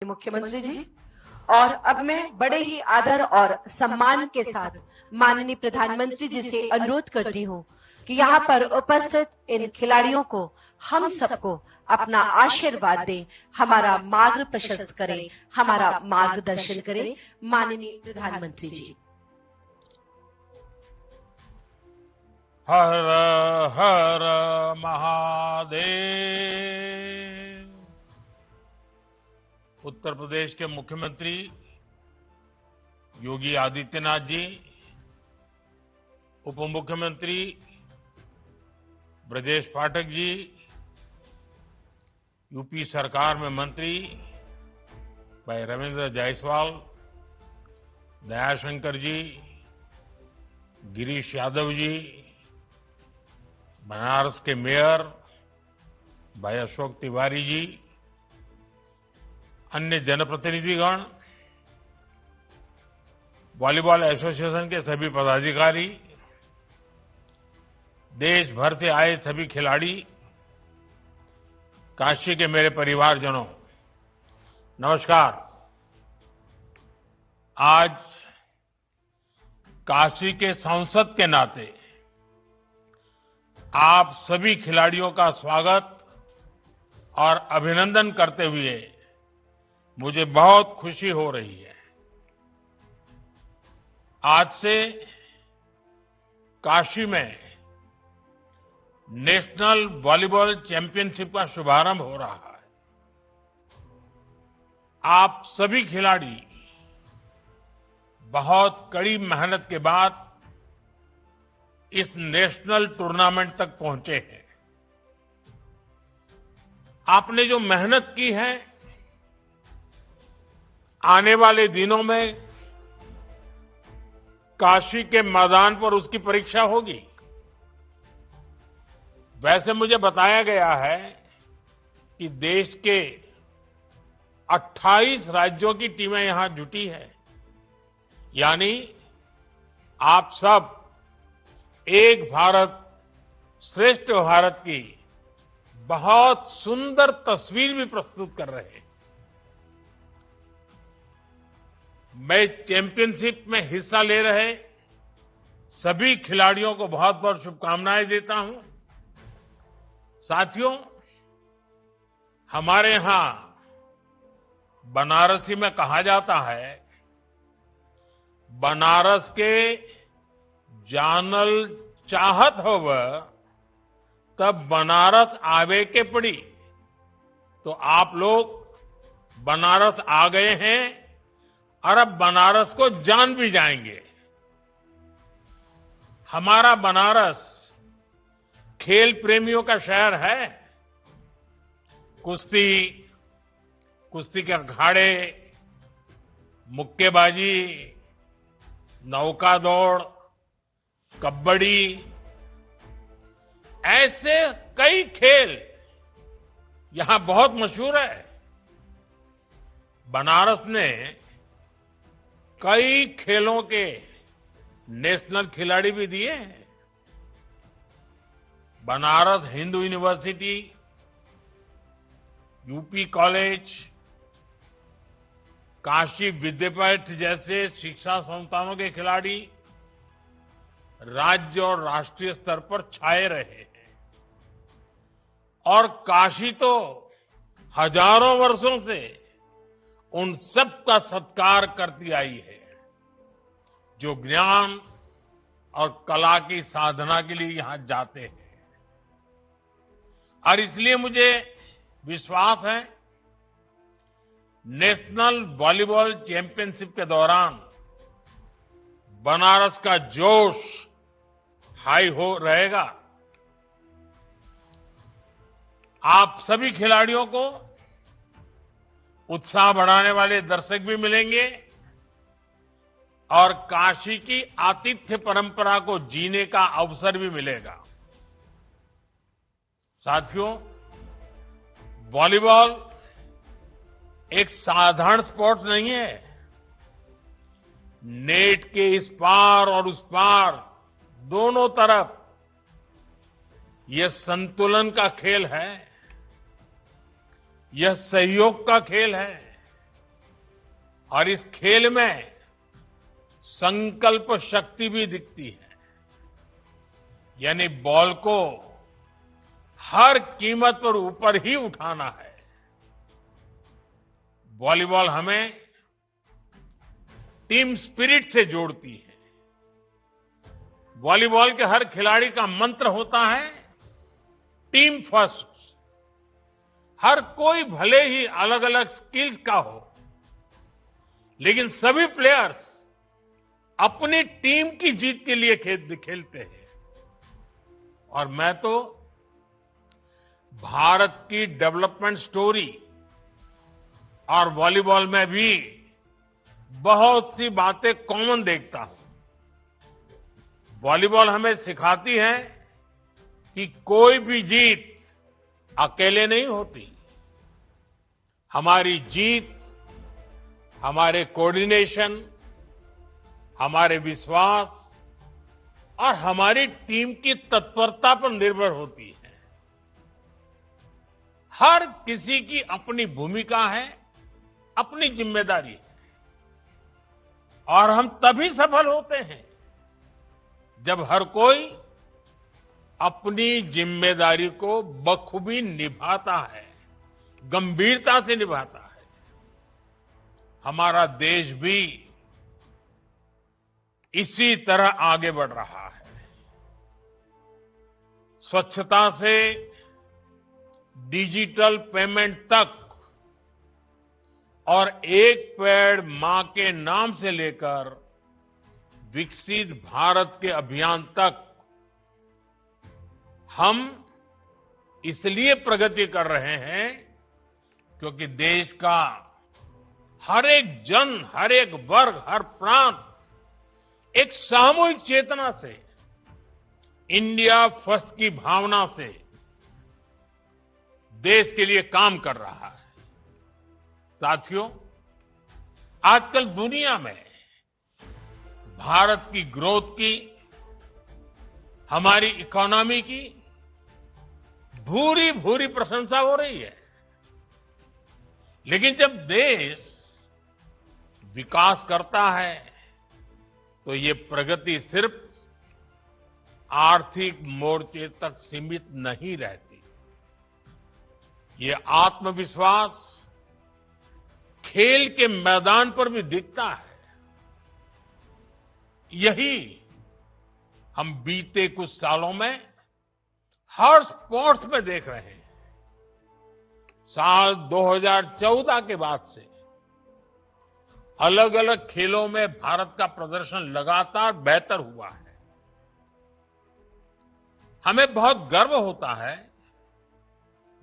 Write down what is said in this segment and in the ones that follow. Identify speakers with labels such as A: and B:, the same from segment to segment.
A: मुख्यमंत्री जी। और अब मैं बड़े ही आदर और सम्मान के साथ माननीय प्रधानमंत्री जी से अनुरोध करती हूँ कि यहाँ पर उपस्थित इन खिलाड़ियों को हम सबको अपना आशीर्वाद दें, हमारा मार्ग प्रशस्त करें, हमारा मार्गदर्शन करें। माननीय प्रधानमंत्री जी।
B: हर हर महादेव। उत्तर प्रदेश के मुख्यमंत्री योगी आदित्यनाथ जी, उप मुख्यमंत्री ब्रजेश पाठक जी, यूपी सरकार में मंत्री भाई रविंद्र जायसवाल, दयाशंकर जी, गिरीश यादव जी, बनारस के मेयर भाई अशोक तिवारी जी, अन्य जनप्रतिनिधिगण, वॉलीबॉल एसोसिएशन के सभी पदाधिकारी, देश भर से आए सभी खिलाड़ी, काशी के मेरे परिवारजनों, नमस्कार। आज काशी के सांसद के नाते आप सभी खिलाड़ियों का स्वागत और अभिनंदन करते हुए मुझे बहुत खुशी हो रही है। आज से काशी में नेशनल वॉलीबॉल चैंपियनशिप का शुभारंभ हो रहा है। आप सभी खिलाड़ी बहुत कड़ी मेहनत के बाद इस नेशनल टूर्नामेंट तक पहुंचे हैं। आपने जो मेहनत की है, आने वाले दिनों में काशी के मैदान पर उसकी परीक्षा होगी। वैसे मुझे बताया गया है कि देश के 28 राज्यों की टीमें यहां जुटी है, यानी आप सब एक भारत श्रेष्ठ भारत की बहुत सुंदर तस्वीर भी प्रस्तुत कर रहे हैं। मैं चैंपियनशिप में हिस्सा ले रहे सभी खिलाड़ियों को बहुत बहुत शुभकामनाएं देता हूं। साथियों, हमारे यहां बनारसी में कहा जाता है, बनारस के जानल चाहत होव तब बनारस आवे के पड़ी। तो आप लोग बनारस आ गए हैं और अब बनारस को जान भी जाएंगे। हमारा बनारस खेल प्रेमियों का शहर है। कुश्ती, कुश्ती के अखाड़े, मुक्केबाजी, नौका दौड़, कबड्डी, ऐसे कई खेल यहां बहुत मशहूर है। बनारस ने कई खेलों के नेशनल खिलाड़ी भी दिए हैं। Banaras Hindu university, UP college, Kashi Vidyapeeth जैसे शिक्षा संस्थानों के खिलाड़ी राज्य और राष्ट्रीय स्तर पर छाए रहे हैं। और काशी तो हजारों वर्षों से उन सब का सत्कार करती आई है जो ज्ञान और कला की साधना के लिए यहां जाते हैं। और इसलिए मुझे विश्वास है, नेशनल वॉलीबॉल चैंपियनशिप के दौरान बनारस का जोश हाई हो रहेगा। आप सभी खिलाड़ियों को उत्साह बढ़ाने वाले दर्शक भी मिलेंगे और काशी की आतिथ्य परंपरा को जीने का अवसर भी मिलेगा। साथियों, वॉलीबॉल एक साधारण स्पोर्ट्स नहीं है। नेट के इस पार और उस पार दोनों तरफ यह संतुलन का खेल है, यह सहयोग का खेल है। और इस खेल में संकल्प शक्ति भी दिखती है। यानी बॉल को हर कीमत पर ऊपर ही उठाना है। वॉलीबॉल हमें टीम स्पिरिट से जोड़ती है। वॉलीबॉल के हर खिलाड़ी का मंत्र होता है टीम फर्स्ट। हर कोई भले ही अलग अलग स्किल्स का हो, लेकिन सभी प्लेयर्स अपनी टीम की जीत के लिए खेलते हैं। और मैं तो भारत की डेवलपमेंट स्टोरी और वॉलीबॉल में भी बहुत सी बातें कॉमन देखता हूं। वॉलीबॉल हमें सिखाती है कि कोई भी जीत अकेले नहीं होती। हमारी जीत हमारे कोऑर्डिनेशन, हमारे विश्वास और हमारी टीम की तत्परता पर निर्भर होती है। हर किसी की अपनी भूमिका है, अपनी जिम्मेदारी है, और हम तभी सफल होते हैं जब हर कोई अपनी जिम्मेदारी को बखूबी निभाता है, गंभीरता से निभाता है। हमारा देश भी इसी तरह आगे बढ़ रहा है। स्वच्छता से डिजिटल पेमेंट तक और एक पेड़ मां के नाम से लेकर विकसित भारत के अभियान तक हम इसलिए प्रगति कर रहे हैं क्योंकि देश का हर एक जन, हर एक वर्ग, हर प्रांत एक सामूहिक चेतना से, इंडिया फर्स्ट की भावना से देश के लिए काम कर रहा है। साथियों, आजकल दुनिया में भारत की ग्रोथ की, हमारी इकोनॉमी की भूरी भूरी प्रशंसा हो रही है। लेकिन जब देश विकास करता है तो ये प्रगति सिर्फ आर्थिक मोर्चे तक सीमित नहीं रहती। ये आत्मविश्वास खेल के मैदान पर भी दिखता है। यही हम बीते कुछ सालों में हर स्पोर्ट्स में देख रहे हैं। साल 2014 के बाद से अलग अलग खेलों में भारत का प्रदर्शन लगातार बेहतर हुआ है। हमें बहुत गर्व होता है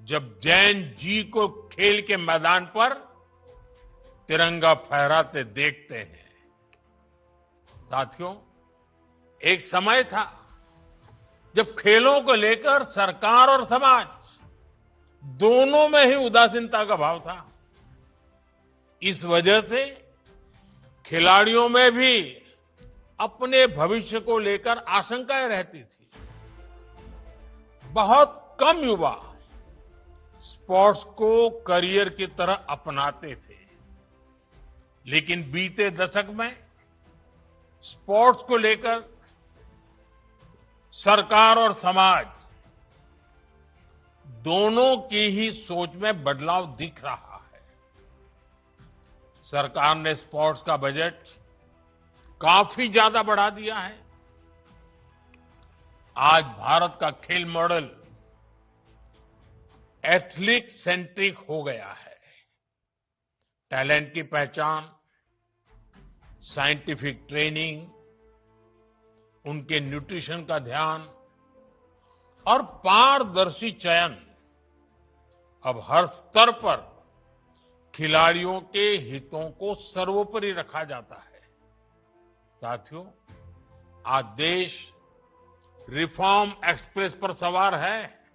B: जब जैन जी को खेल के मैदान पर तिरंगा फहराते देखते हैं। साथियों, एक समय था जब खेलों को लेकर सरकार और समाज दोनों में ही उदासीनता का भाव था। इस वजह से खिलाड़ियों में भी अपने भविष्य को लेकर आशंकाएं रहती थी। बहुत कम युवा स्पोर्ट्स को करियर की तरह अपनाते थे। लेकिन बीते दशक में स्पोर्ट्स को लेकर सरकार और समाज दोनों की ही सोच में बदलाव दिख रहा है। सरकार ने स्पोर्ट्स का बजट काफी ज्यादा बढ़ा दिया है। आज भारत का खेल मॉडल एथलीट सेंट्रिक हो गया है। टैलेंट की पहचान, साइंटिफिक ट्रेनिंग, उनके न्यूट्रिशन का ध्यान और पारदर्शी चयन अब हर स्तर पर खिलाड़ियों के हितों को सर्वोपरि रखा जाता है। साथियों, आज देश रिफॉर्म एक्सप्रेस पर सवार है।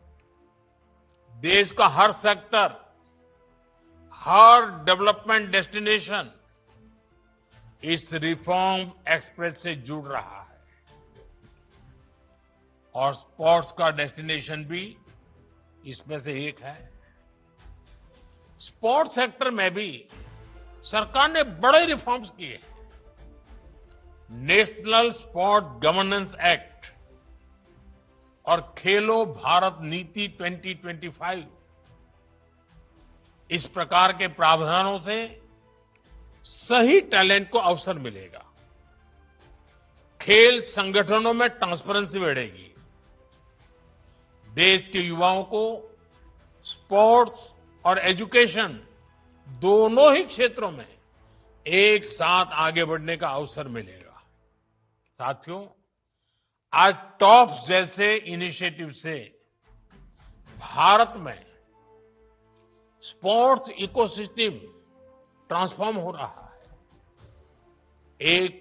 B: देश का हर सेक्टर, हर डेवलपमेंट डेस्टिनेशन इस रिफॉर्म एक्सप्रेस से जुड़ रहा है और स्पोर्ट्स का डेस्टिनेशन भी इसमें से एक है। स्पोर्ट्स सेक्टर में भी सरकार ने बड़े रिफॉर्म्स किए हैं। नेशनल स्पोर्ट गवर्नेंस एक्ट और खेलो भारत नीति 2025 इस प्रकार के प्रावधानों से सही टैलेंट को अवसर मिलेगा। खेल संगठनों में ट्रांसपेरेंसी बढ़ेगी। देश के युवाओं को स्पोर्ट्स और एजुकेशन दोनों ही क्षेत्रों में एक साथ आगे बढ़ने का अवसर मिलेगा। साथियों, आज टॉप्स जैसे इनिशिएटिव से भारत में स्पोर्ट्स इकोसिस्टम ट्रांसफॉर्म हो रहा है। एक